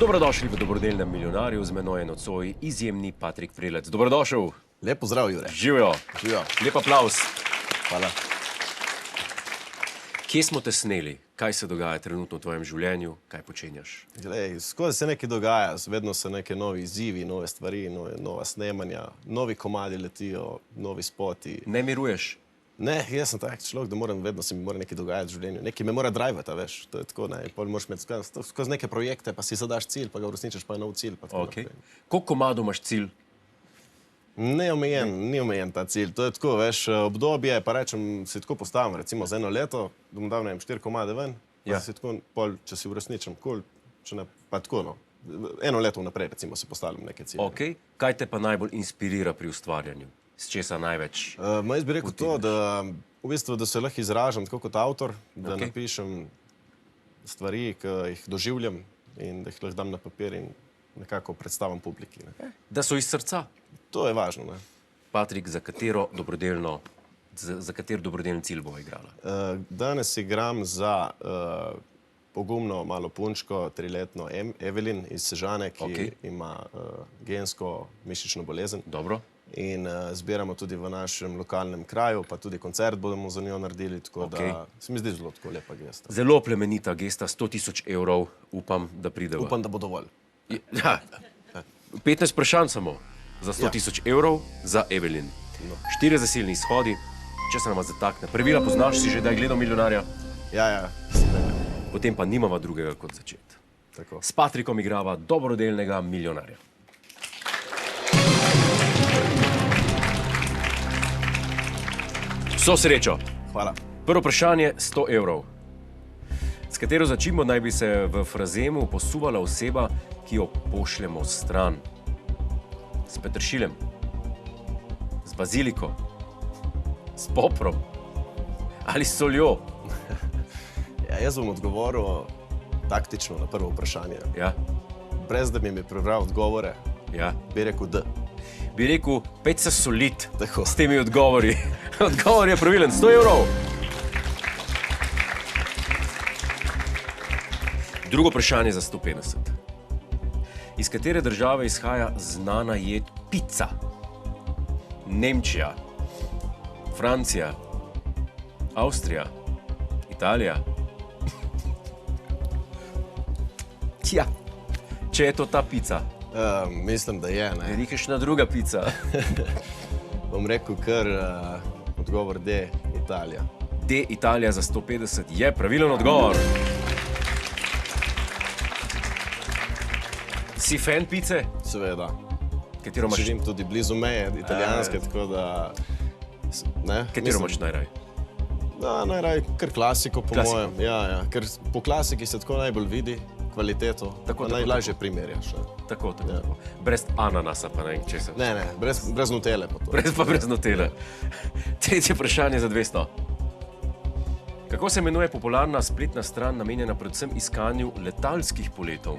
Dobrodošli v Dobrodelnem milijonarju, z menoj je nocoj izjemni Patrik Vrelec. Dobrodošel. Lep pozdrav, Jure. Živijo. Živijo. Lep aplavz. Hvala. Kje smo te sneli? Kaj se dogaja trenutno v tvojem življenju? Kaj počenjaš? Glej, skozi se nekaj dogaja, vedno so neke novi izzivi, nove stvari, nova snemanja, novi komadi letijo, novi spoti. Ne miruješ? Ne, jaz sem tak človek, da vedno se mi mora nekaj dogajati v življenju. Nekaj me mora drivati, veš, to je tako, ne, pol moraš imeti skozi neke projekte, pa si zadaš cilj, pa ga uresničiš, pa je nov cilj, pa tako naprej. Koliko komadov imaš cilj? Ni omejen ta cilj, to je tako, veš, obdobje, pa rečem, si tako postavim, recimo za 1 leto, da bom dal, ne vem, 4 komade ven, pa si tako, pol, če si uresničim, cool, če ne, pa tako, no. 1 leto vnaprej, recimo, si postavim neke cilje. Okay. Kaj te pa najbolj inspirira pri ustvarjanju? S česa največ? Jaz bi rekel to, da v bistvu, da se lahko izražam tako kot avtor, da napišem stvari, ki jih doživljam in da jih lahko dam na papir in nekako predstavim publiki. Ne. Da so iz srca? To je važno, ne. Patrik, za kateri dobrodelni cilj bova igrala? Danes igram za pogumno malo punčko, 3-letno Evelin iz Sežane, ki ima gensko mišično bolezen. Dobro. In zbiramo tudi v našem lokalnem kraju, pa tudi koncert bomo za njo naredili, tako da se mi zdi zelo tako lepa gesta. Zelo plemenita gesta, 100 000 evrov, upam, da prideva. Upam, da bo dovolj. Ja. 15 vprašanj samo za 100 000 evrov za Evelin. 4 zasilni izhodi, če se nama zatakne. Pravila poznaš, si že da je gledal Milijonarja? Ja. Potem pa nimava drugega kot začeti. Tako. S Patrikom igrava Dobrodelnega milijonarja. Vso srečo. Hvala. Prvo vprašanje, 100 evrov. S katero začimbo naj bi se v frazemu posuvala oseba, ki jo pošljemo stran? S peteršiljem? Z baziliko? S poprom? Ali s soljo? Ja, jaz bom odgovoril taktično na prvo vprašanje. Ja. Brez da bi mi prebral odgovore, bi rekel D. Bi rekel, pejte se solit Tako. s temi odgovori. Odgovor je pravilen, 100 evrov. Drugo vprašanje za 150. Iz katere države izhaja znana jed pica? Nemčija, Francija, Avstrija, Italija? Tja, če je to ta pica. Mislim, da je, ne. Je nekajšna druga pica. Bom rekel kar odgovor D, Italija. D, Italija za 150 je pravilen odgovor. Si fan pice? Seveda. Katero imaš? Živim tudi blizu meje, italijanske, tako da... Katero imaš najraj? Najraj kar klasiko, po mojem. Ja, ker po klasiki se tako najbolj vidi kvaliteto, pa najlažje primerjaš. Tako. Brez ananasa pa ne česa. Ne, brez nutele pa to. Brez nutele. Tretje vprašanje za 200. Kako se imenuje popularna spletna stran namenjena predvsem iskanju letalskih poletov?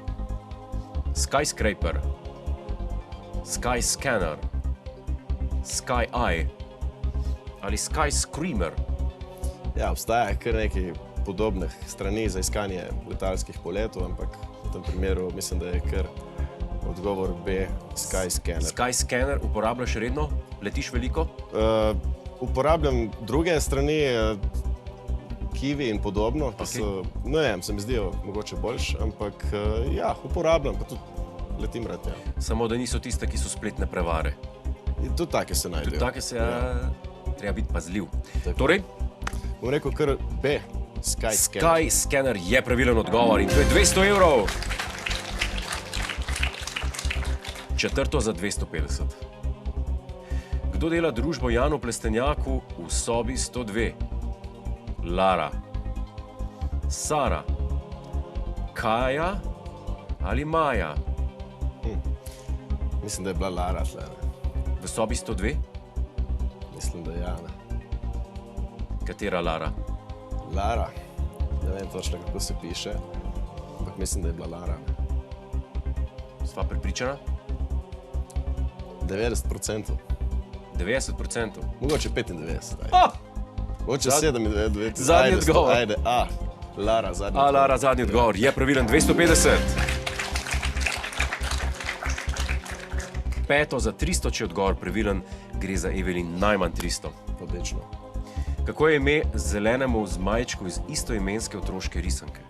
Skyscraper, Skyscanner, Sky-Eye ali Skyscreamer? Ja, obstaja kar nekaj podobnih strani za iskanje letalskih poletov, ampak v tem primeru mislim, da je kar odgovor B, Skyscanner. Skyscanner uporabljaš redno? Letiš veliko? Uporabljam druge strani, Kiwi in podobno, ki so, ne vem, se mi zdijo mogoče boljši, ampak ja, uporabljam, pa tudi letim rad, ja. Samo da niso tiste, ki so spletne prevare. In tudi take se najdejo. Tudi take se, treba biti pazljiv. Torej? Bom rekel kar B, Skyscanner. Skyscanner je pravilen odgovor in to je 200 evrov. Četrto za 250. Kdo dela družbo Janu Plestenjaku v sobi 102? Lara, Sara, Kaja ali Maja? Mislim, da je bila Lara tle. V sobi 102? Mislim, da ja, ne. Katera Lara? Lara. Ne vem točno, kako se piše, ampak mislim, da je bila Lara. Sva prepričana? 90%. 90%? Mogoče 95%. Mogoče 97. Zadnji odgovor. Ajde, A. Lara, zadnji odgovor. A, Lara, zadnji odgovor. Je pravilen 250. 5 za 300, če je odgovor pravilen, gre za Evelin najmanj 300. Odlično. Kako je ime zelenemu zmajčku iz istoimenske otroške risanke?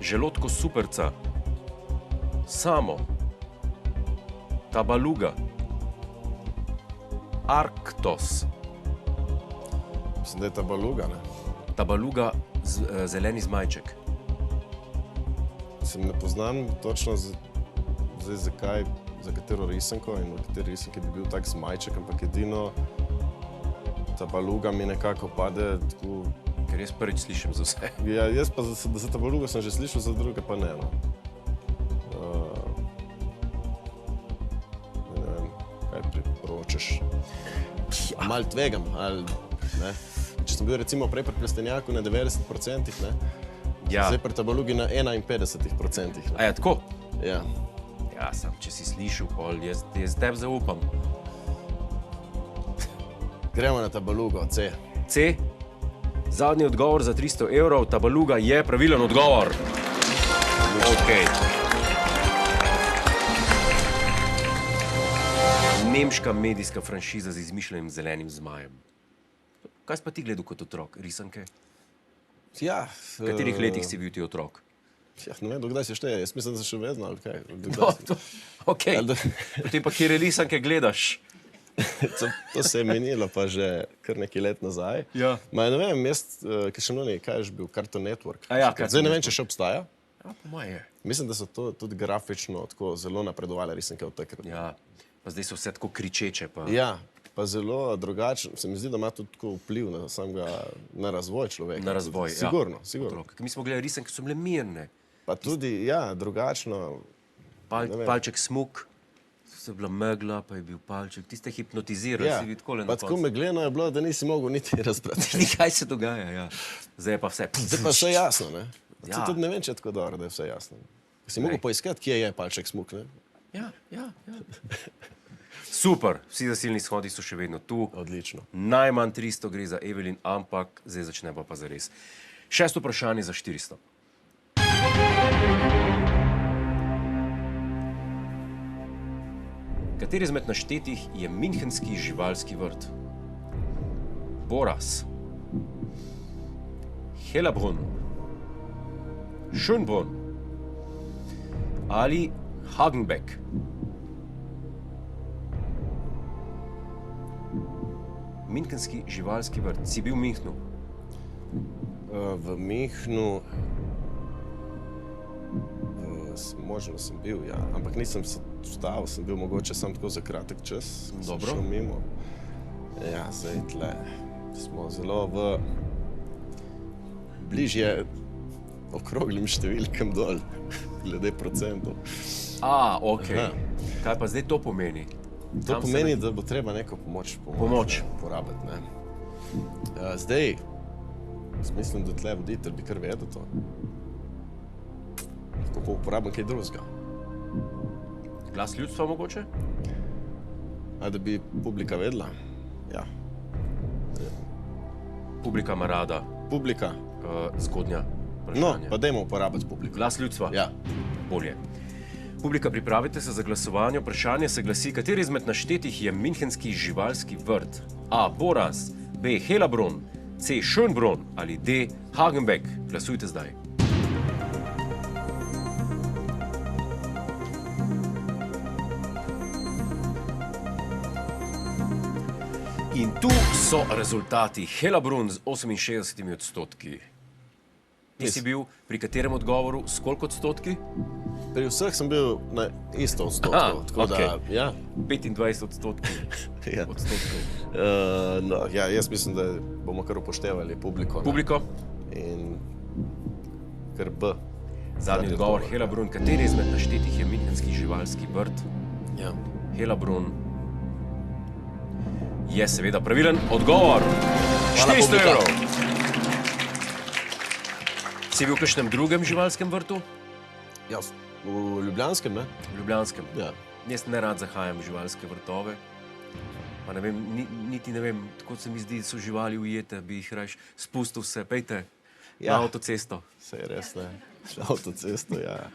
Želodko superca, Samo, Tabaluga, Arktos. Mislim, da je Tabaluga, ne? Tabaluga, zeleni zmajček. Ne poznam točno zdaj zakaj, za katero risanko in v kateri risanki bi bil tak zmajček, ampak edino Tabaluga mi nekako pade tako... Ker jaz prvič slišim za vse. Ja, jaz pa za Tabaluga sem že slišal, za druge pa ne, no. Ne vem, kaj priporočaš. Mal tvegam, ali ne? Če sem bil recimo prej pri Plestenjaku na 90%, ne? Ja. Zdaj pri Tabalugi na 51%. A je tako? Ja. Ja, sam, če si slišal, pol, jaz tebi zaupam. Gremo na Tabalugo, C. C. Zadnji odgovor za 300 evrov. Tabaluga je pravilen odgovor. Ok. Nemška medijska franšiza z izmišljenim zelenim zmajem. Kaj si pa ti gledal kot otrok? Risanke? Ja. V katerih letih si bil ti otrok? Ja, ne vem, dokdaj se šteje. Jaz mislim, da se še vedno, ali kaj. Ok. Potem pa kjer risanke gledaš? To se je menilo pa že kar nekaj let nazaj. Ja. Ma ne vem, jaz, ki še mnogi, kaj je že bil, Cartoon Network. Ja, zdaj ne vem, če še obstaja. Ja, po moje. Mislim, da so to tudi grafično tako zelo napredovale risanke od takrat. Ja, pa zdaj so vse tako kričeče. Pa... Ja, pa zelo drugače. Se mi zdi, da ima tudi tako vpliv na razvoj človeka. Na razvoj, sigurno, ja. Sigurno. Mi smo gledali risanke, so bile mirne. Pa tudi, ja, drugačno. Palček smuk. Je bila megla, pa je bil palček. Ti ste hipnotizirali, Ja, si bil takole na pa tako koncu. megleno je bilo, da nisi mogel niti razbrati. Ni kaj se dogaja, ja. Zdaj je pa vse. Zdaj pa vse jasno, ne? Ja. Tudi ne vem, če je tako dobro, da je vse jasno. Si mogel poiskati, kje je palček smuk, ne? Ja. Super, vsi zasilni shodi so še vedno tu. Odlično. Najmanj 300 gre za Evelin, ampak zdaj začnemo pa zares. 6. vprašanje za 400. Kateri izmed naštetih je münchenski živalski vrt? Boras, Hellerbrunn, Schönbrunn ali Hagenbeck? Münchenski živalski vrt. Si bil v Münchnu? V Münchnu možno sem bil, ja. Ampak nisem se vstal, sem bil mogoče sam tako za kratek čas. Dobro. Sem šel mimo. Ja, zdaj tle smo zelo bližje okroglim številkam dol, glede procentov. Ok. Aha. Kaj pa zdaj to pomeni? To pomeni, da bo treba neko pomoč porabiti, ne. Zdaj, mislim, da tle voditelj bi kar vedel to. Kako uporabim kaj drugega. Glas ljudstva mogoče? A da bi publika vedela? Ja. Publika ima rada. Publika? Zgodnja No, vprašanja. pa dajmo uporabiti publiko. Glas ljudstva? Ja. Bolje. Publika, pripravite se za glasovanje. Vprašanje se glasi, kateri izmed naštetih je münchenski živalski vrt? A. Boras, B. Hellerbrunn, C. Schönbrunn ali D. Hagenbeck. Glasujte zdaj. In tu so rezultati. Hellerbrunn z 68 odstotki. Ti si bil pri katerem odgovoru s koliko odstotki? Pri vseh sem bil na isto odstotku. Tako da, ja. 25 odstotkov. Ja. No, ja, jaz mislim, da bomo kar upoštevali publiko. Publiko? In kar B. Zadnji odgovor, Hellerbrunn. Kateri izmed naštetih je münchenski živalski vrt? Ja. Hellerbrunn je seveda pravilen odgovor. Hvala, 400 publika. evrov. Si bil v kakšnem drugem živalskem vrtu? Ja, v Ljubljanskem, ne? V Ljubljanskem. Ja. Jaz ne rad zahajam v živalske vrtove. Pa ne vem, niti ne vem, tako se mi zdi, so živali ujete, bi jih rajš spustil vse. Pejte na avtocesto. Se je res, ne? Na avtocesto, ja.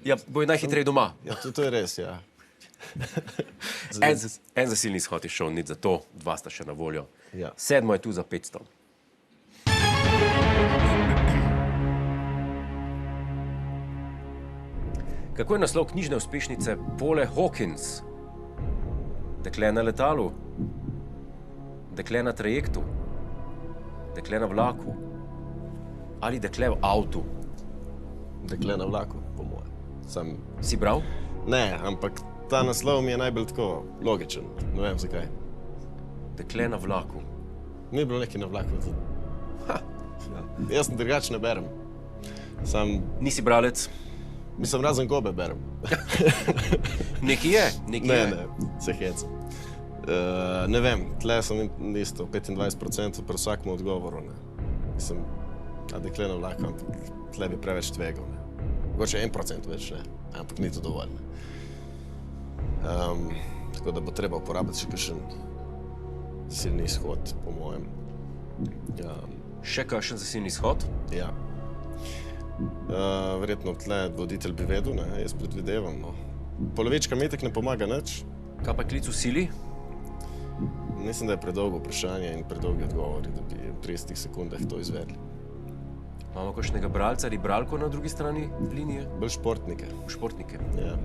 Ja, bojo najhitreje doma. Ja, to je res, ja. En zasilni izhod je šel, nič za to, 2 sta še na voljo. Ja. 7 je tu za 500. Kako je naslov knjižne uspešnice Paule Hawkins? Dekle na letalu, dekle na trajektu, dekle na vlaku ali dekle v avtu? Dekle na vlaku, po mojem. Si bral? Ne, ampak ta naslov mi je najbolj tako logičen. Ne vem zakaj. Dekle na vlaku. Ni bilo nekaj na vlaku. Ja. Jaz sem drugače ne berem. Nisi bralec? Mislim, razen gobe berem. Nekaj je, nekaj je. Ne, se hecam. Ne vem, tle sem isto 25% pri vsakem odgovoru. Mislim, dekle na vlaku, ampak tle bi preveč tvegal. Mogoče 1% več, ne, ampak ni to dovolj. Tako da bo treba uporabiti še kakšen silni izhod, po mojem. Še kakšen zasilni izhod? Ja. Verjetno tle voditelj bi vedel, ne, jaz predvidevam. No. Polovička mi itak ne pomaga nič. Kaj pa klic v sili? Mislim, da je predolgo vprašanje in predolgi odgovori, da bi v 30 sekundah to izvedli. Imamo kakšnega bralca ali bralko na drugi strani linije? Bolj športnike. Športnike. Ja.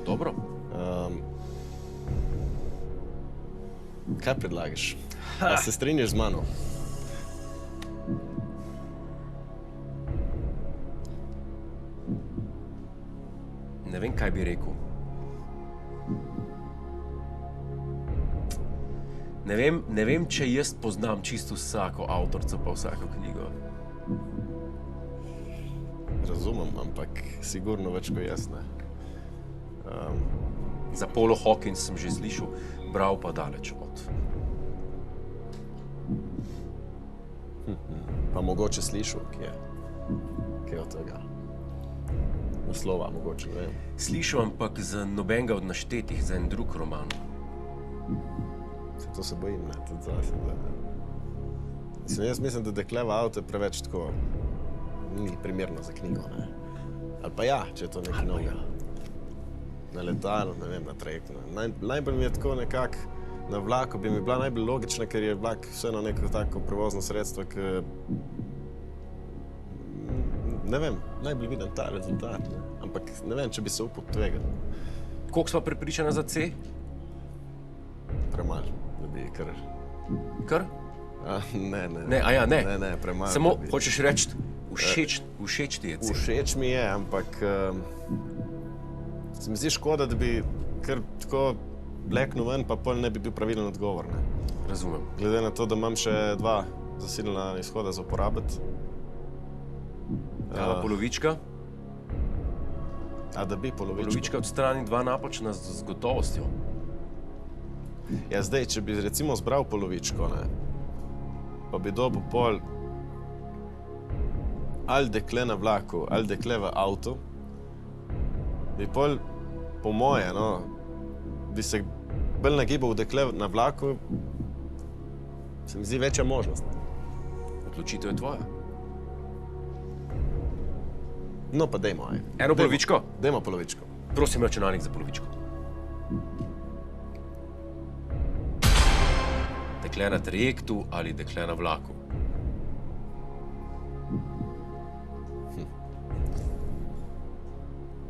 Dobro. Kaj predlagaš? A se strinjaš z mano? Ne vem, kaj bi rekel. Ne vem, če jaz poznam čisto vsako avtorico pa vsako knjigo. Razumem, ampak sigurno več kot jaz, ne. Za Paulo Hawkins sem že slišal, bral pa daleč od. Pa mogoče slišal, kje od tega. Naslova mogoče, ne vem. Slišal, ampak za nobenega od naštetih, za en drug roman. To se bojim, ne, tudi zase, da... Jaz mislim, da dekle v avto je preveč tako, ni primerno za knjigo, ne. Ali pa ja, če je to nekaj novega. Na letalu, ne vem, na trajektu. Najbolj mi je tako nekako, na vlaku bi mi bila najbolj logična, ker je vlak vseeno neko tako prevozno sredstvo, ki... Ne vem, najbolj vidim ta rezultat, ne. Ampak ne vem, če bi se upal tvegati. Koliko sva prepričana za C? Premalo, da bi kar... Kar? Ne. Ne, a ja, ne. Ne, premalo. Samo hočeš reči, všeč ti je C. Všeč mi je, ampak se mi zdi škoda, da bi kar tako bleknil ven, pa pol ne bi bil pravilen odgovor, ne. Razumem. Glede na to, da imam še 2 zasilna izhoda za uporabiti. Ja, polovička? A da bi polovičko? Polovička odstrani 2 napačna z gotovostjo. Ja, zdaj, če bi recimo zbral polovičko, ne, pa bi dobil pol ali dekle na vlaku, ali dekle v avtu, bi pol, po moje, no, bi se bolj nagibal v dekle na vlaku, se mi zdi večja možnost. Odločitev je tvoja. No, pa dejmo, aj. Eno polovičko? Dejmo polovičko. Prosim, računalnik za polovičko. Dekle na trajektu ali dekle na vlaku?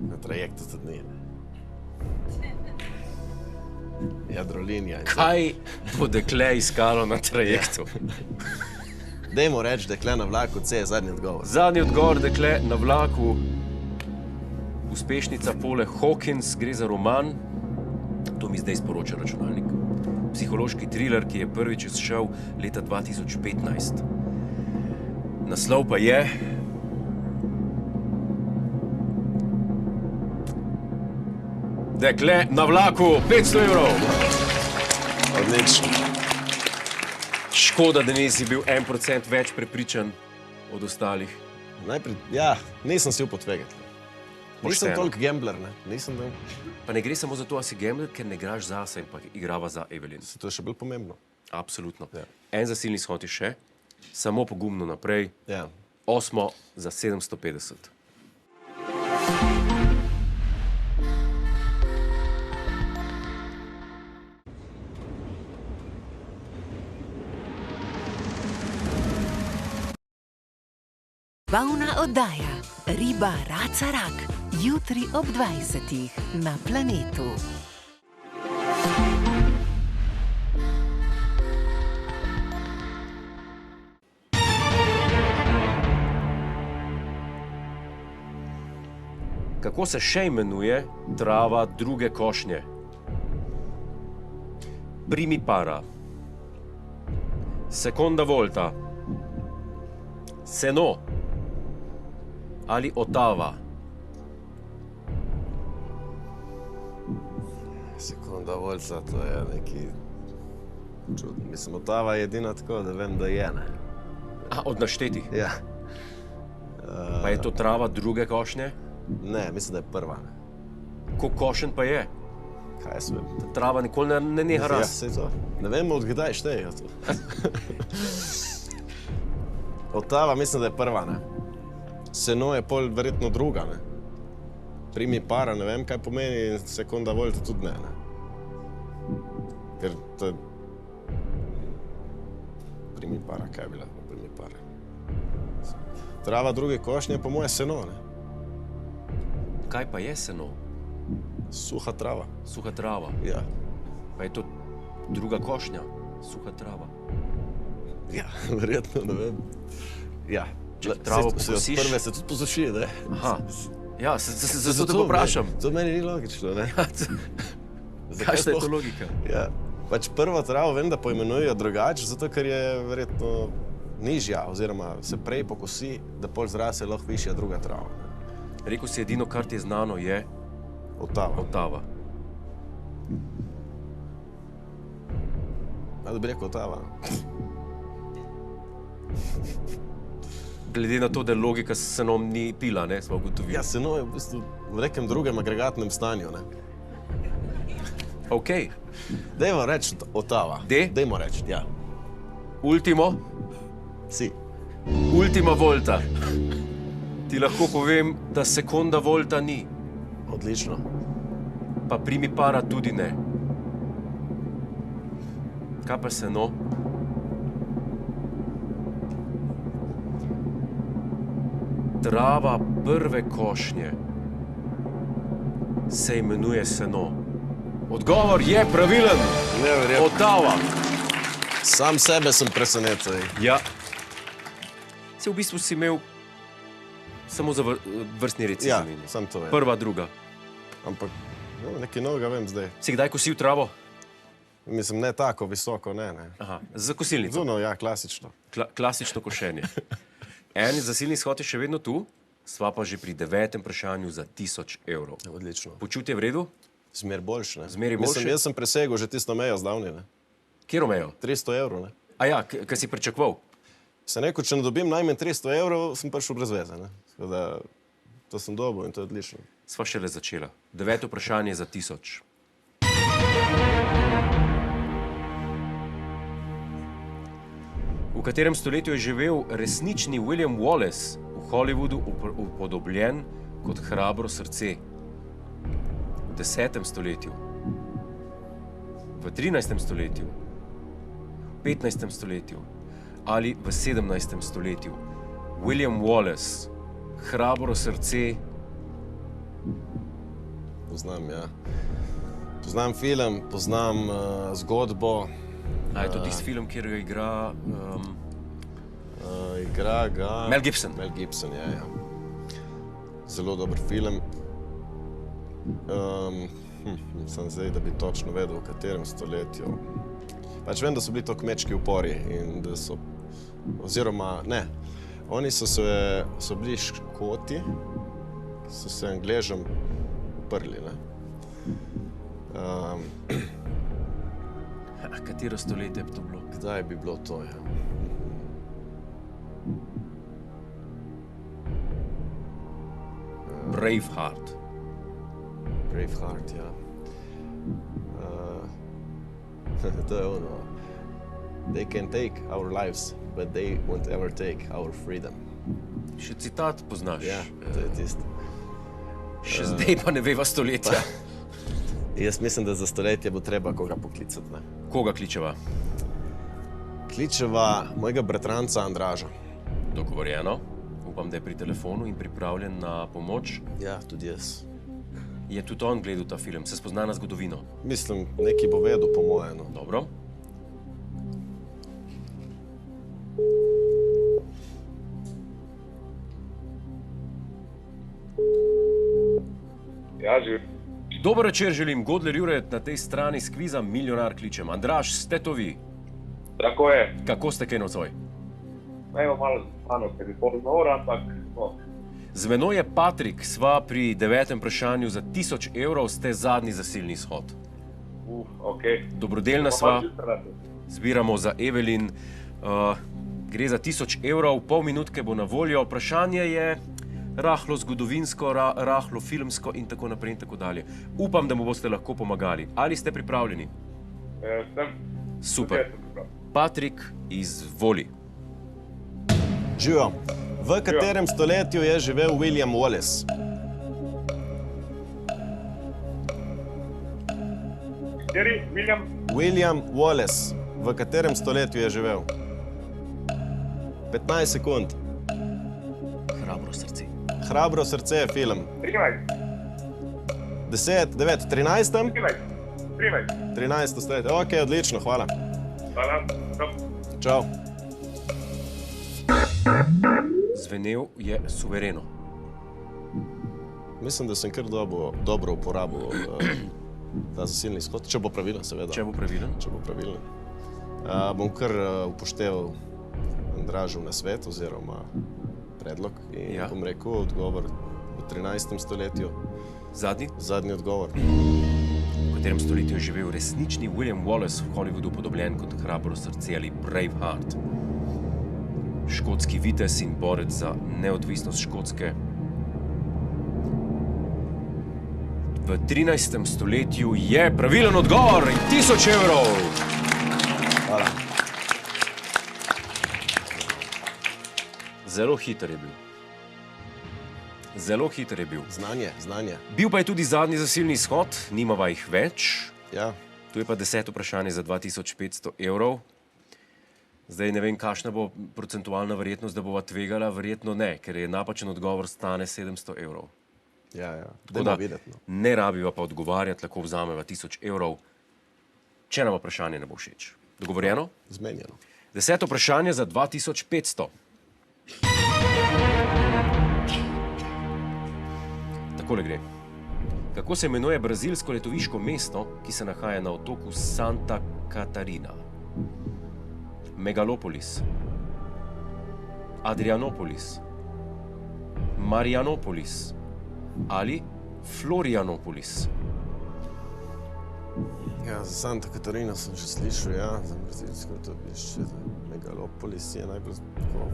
Na trajektu tudi ni, ne. Jadrolinija. Kaj bo dekle iskalo na trajektu? Dejmo reči, dekle na vlaku, C je zadnji odgovor. Zadnji odgovor, dekle na vlaku. Uspešnica Paule Hawkins, gre za roman. To mi zdaj sporoča računalnik. Psihološki triler, ki je prvič izšel leta 2015. Naslov pa je... Dekle na vlaku, 500 evrov. Odlično. Škoda, da nisi bil 1% več prepričan od ostalih. Najprej, ja, nisem si upal tvegati. Nisem Pošteno. toliko gambler, ne. Nisem da... Pa ne gre samo za to, a si gambler, ker ne igraš zase in pa igrava za Evelyn. To je še bolj pomembno. Absolutno. Ja. En zasilni shod je še, samo pogumno naprej. Ja. 8 za 750. Zabavna oddaja Riba, raca, rak. Jutri ob 20. na Planetu. Kako se še imenuje trava druge košnje? Primipara, seconda volta, seno ali otava? Seconda volta, to je neki čudno. Mislim, otava je edina tako, da vem, da je, ne. Od naštetih. Ja. Pa je to trava druge košnje? Ne, mislim, da je prva, ne. Ko košen pa je? Kaj jaz vem? Ta trava nikoli ne neha Ja, rast. saj to. Ne vem, od kdaj štejejo to. Otava mislim, da je prva, ne. Seno je pol verjetno druga, ne. Primipara, ne vem, kaj pomeni, seconda volta tudi ne. Ker to je... Primipara, kaj je bila primipara? Trava druge košnje, po moje seno, ne. Kaj pa je seno? Suha trava. Suha trava. Ja. Pa je to druga košnja? Suha trava. Ja, verjetno, ne vem. Ja. Če travo Se od pokosiš... prve se tudi posuši, ne. Aha. Ja, zato te poprašam. To meni ni logično, ne. Kakšna je to logika? Ja. Pač prvo travo vem, da poimenujejo drugače, zato ker je verjetno nižja, oziroma se prej pokosi, da pol zrase lahko višja druga trava. Rekel si, edino, kar ti je znano, je Otava. otava. Da bi rekel otava. Glede na to, da logika s senom ni pila, ne, smo ugotovili. Ja, seno je v bistvu v nekem drugem agregatnem stanju, ne. Ok. Dajmo reči otava. Dajmo reči, ja. Ultimo, Si. ultima volta. Ti lahko povem, da seconda volta ni, Odlično. pa primipara tudi ne. Kaj pa seno? Trava prve košnje se imenuje seno. Odgovor je pravilen. Neverjetno. Otava. Sam sebe sem presenetil. Ja. Se v bistvu si imel samo za vrstni red si Ja, zamenjal. sam to vem. Prva, druga. Ampak no, nekaj novega vem zdaj. Si kdaj kosil travo? Mislim, ne tako visoko, ne. Aha, za kosilnico. Zuno, ja, klasično. Klasično košenje. En zasilni shod je še vedno tu, sva pa že pri 9. vprašanju za 1000 evrov. Odlično. Počutje v redu? Zmer boljše, ne. Zmer je boljše? Mislim, jaz sem presegel že tisto mejo zdavni, ne. Kjero mejo? 300 evrov, ne. A ja, kaj si pričakoval? Sem rekel, če ne dobim najmanj 300 evrov, sem prišel brez veze, ne. Tako da, to sem dobil in to je odlično. Sva šele začela. 9. vprašanje za 1000. V katerem stoletju je živel resnični William Wallace, v Hollywoodu upodobljen kot hrabro srce? V 10. stoletju, v 13. stoletju, v 15. stoletju ali v 17. stoletju? William Wallace, hrabro srce. Poznam, ja. Poznam film, poznam zgodbo. A je to tisti film, kjer ga igra... Igra ga... Mel Gibson. Mel Gibson, ja. Zelo dober film. Sem zdaj, da bi točno vedel, v katerem stoletju. Pač vem, da so bili to kmečki upori in da so... Oziroma, ne. Oni so bili Škoti, ki so se Angležem uprli, ne. Katero stoletje bi to bilo? Kdaj bi bilo to, ja? Braveheart. Braveheart, ja. To je ono. They can take our lives, but they won't ever take our freedom. Še citat poznaš? Ja, to je tisto. Še zdaj pa ne veva stoletja. Jaz mislim, da za stoletje bo treba koga poklicati. Ne? Koga kličeva? Kličeva mojega bratranca Andraža. Dogovorjeno. Upam, da je pri telefonu in pripravljen na pomoč. Ja, tudi jaz. Je tudi on gledal ta film, se spozna na zgodovino? Mislim, nekaj bo vedel, po moje. No. Dobro. Ja, živ. Dober večer želim, Godler Jure na tej strani s kviza Milijonar kličem. Andraž, ste to vi? Tako je. Kako ste kaj nocoj? Najmo malo znano, ker je pozno ura, ampak no. Z menoj je Patrik, sva pri 9. vprašanju za 1000 evrov, ste zadnji zasilni shod. Okej. Dobrodelna sva, zbiramo za Evelin. Gre za 1000 evrov, pol minutke bo na voljo. Vprašanje je rahlo zgodovinsko, rahlo filmsko in tako naprej in tako dalje. Upam, da mu boste lahko pomagali. Ali ste pripravljeni? Sem. Super. Patrik, izvoli. Živijo. V katerem stoletju je živel William Wallace? Kateri? William? William Wallace. V katerem stoletju je živel? 15 sekund. Hrabro srce. Hrabro srce je film. 13. 10, 9, 13. 13. 13 stoletje. Ok, odlično, hvala. Hvala. Čau. Zvenel je suvereno. Mislim, da sem kar dobro uporabil ta zasilni shod, če bo pravilen, seveda. Če bo pravilen? Če bo pravilen. Bom kar upošteval Andražev nasvet oziroma predlog in bom rekel odgovor v 13. stoletju. Zadnji? Zadnji odgovor. V katerem stoletju je živel resnični William Wallace, v Hollywoodu podobljen kot Hrabro srce ali Braveheart. Škotski vitez in borec za neodvisnost Škotske. V 13. stoletju je pravilen odgovor in 1000 evrov. Hvala. Zelo hiter je bil. Zelo hiter je bil. Znanje, znanje. Bil pa je tudi zadnji zasilni shod, nimava jih več. Ja. Tu je pa 10. vprašanje za 2500 evrov. Zdaj ne vem, kakšna bo procentualna verjetnost, da bova tvegala, verjetno ne, ker je napačen odgovor stane 700 evrov. Ja. Tako videti, no. Ne rabiva pa odgovarjati, lahko vzameva 1000 evrov, če nam vprašanje ne bo všeč. Dogovorjeno? Zmenjeno. 10. vprašanje za 2500. Takole gre. Kako se imenuje brazilsko letoviško mesto, ki se nahaja na otoku Santa Catarina? Megalopolis, Adrianopolis, Marianopolis ali Florianopolis. Ja, za Santa Catarina sem že slišal, ja, za brazilsko letovišče. Megalopolis je najbolj tako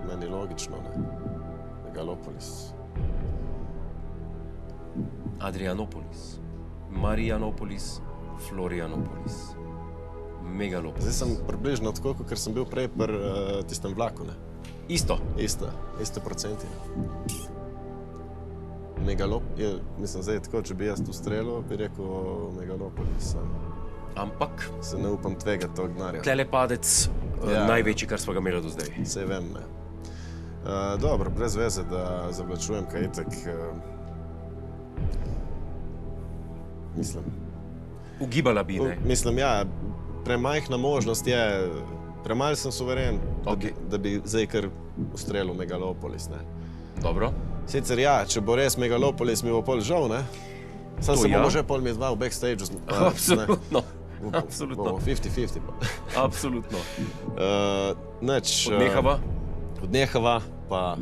meni logično, ne? Megalopolis. Adrianopolis, Marianopolis, Florianopolis. Megalopolis. Zdaj sem približno tako, ker sem bil prej pri tistem vlaku, ne? Isto. Iste procenti. Mislim, zdaj tako, če bi jaz tu strelil, bi rekel Megalopolis. Ampak se ne upam tvegati tog denarja. tlele padec največji, kar smo ga imeli do zdaj. Saj vem, ne. Dobro, brez veze, da zavlačujem, kaj itak. Mislim. Ugibala bi, ne? Mislim, ja, premajhna možnost je, premalo sem suveren, da bi zdaj kar ustrelil Megalopolis, ne. Dobro. Sicer ja, če bo res Megalopolis, mi bo pol žal, ne? Sam se bomo že pol mi dva v backstageu. Absolutno. Absolutno. Bomo 50-50 pa. Absolutno. Odnehava? Odnehava, pa...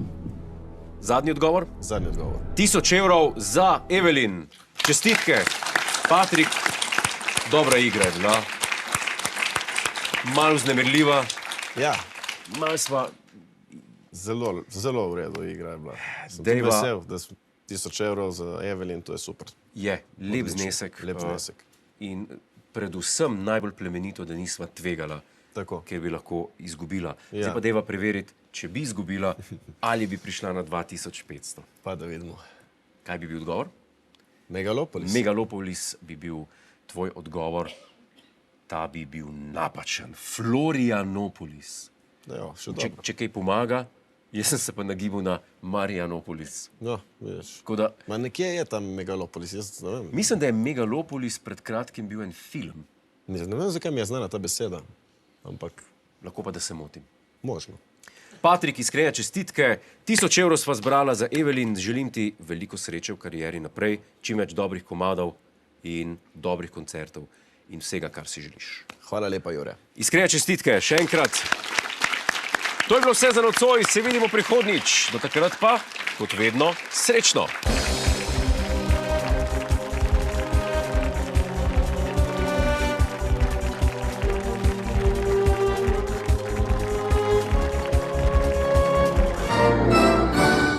Zadnji odgovor? Zadnji odgovor. 1000 evrov za Evelin. Čestitke. Patrik, dobra igra je bila. Malo vznemirljiva. Ja. Malo sva... Zelo v redu igra je bila. Sem tudi vesel, da 1000 evrov za Evelin, to je super. Je, lep znesek. Lep znesek. In predvsem najbolj plemenito, da nisva tvegala, Tako. ker bi lahko izgubila. Ja. Zdaj pa deva preveriti, če bi izgubila, ali bi prišla na 2500. Pa da vidimo. Kaj bi bil odgovor? Megalopolis. Megalopolis bi bil tvoj odgovor. Ta bi bil napačen. Florianopolis. Ja, še dobro. Če kaj pomaga, jaz sem se pa nagibal na Marianopolis. No, vidiš. Tako da, Ma nekje je tam Megalopolis, jaz ne vem. mislim, da je Megalopolis pred kratkim bil en film. Ne vem, zakaj mi je znana ta beseda, ampak Lahko pa, da se motim. možno. Patrik, iskrene čestitke. 1000 evrov sva zbrala za Evelin. Želim ti veliko sreče v karieri naprej, čim več dobrih komadov in dobrih koncertov in vsega, kar si želiš. Hvala lepa, Jure. Iskrene čestitke, še enkrat. To je bilo vse za nocoj, se vidimo prihodnjič. Do takrat pa, kot vedno, srečno!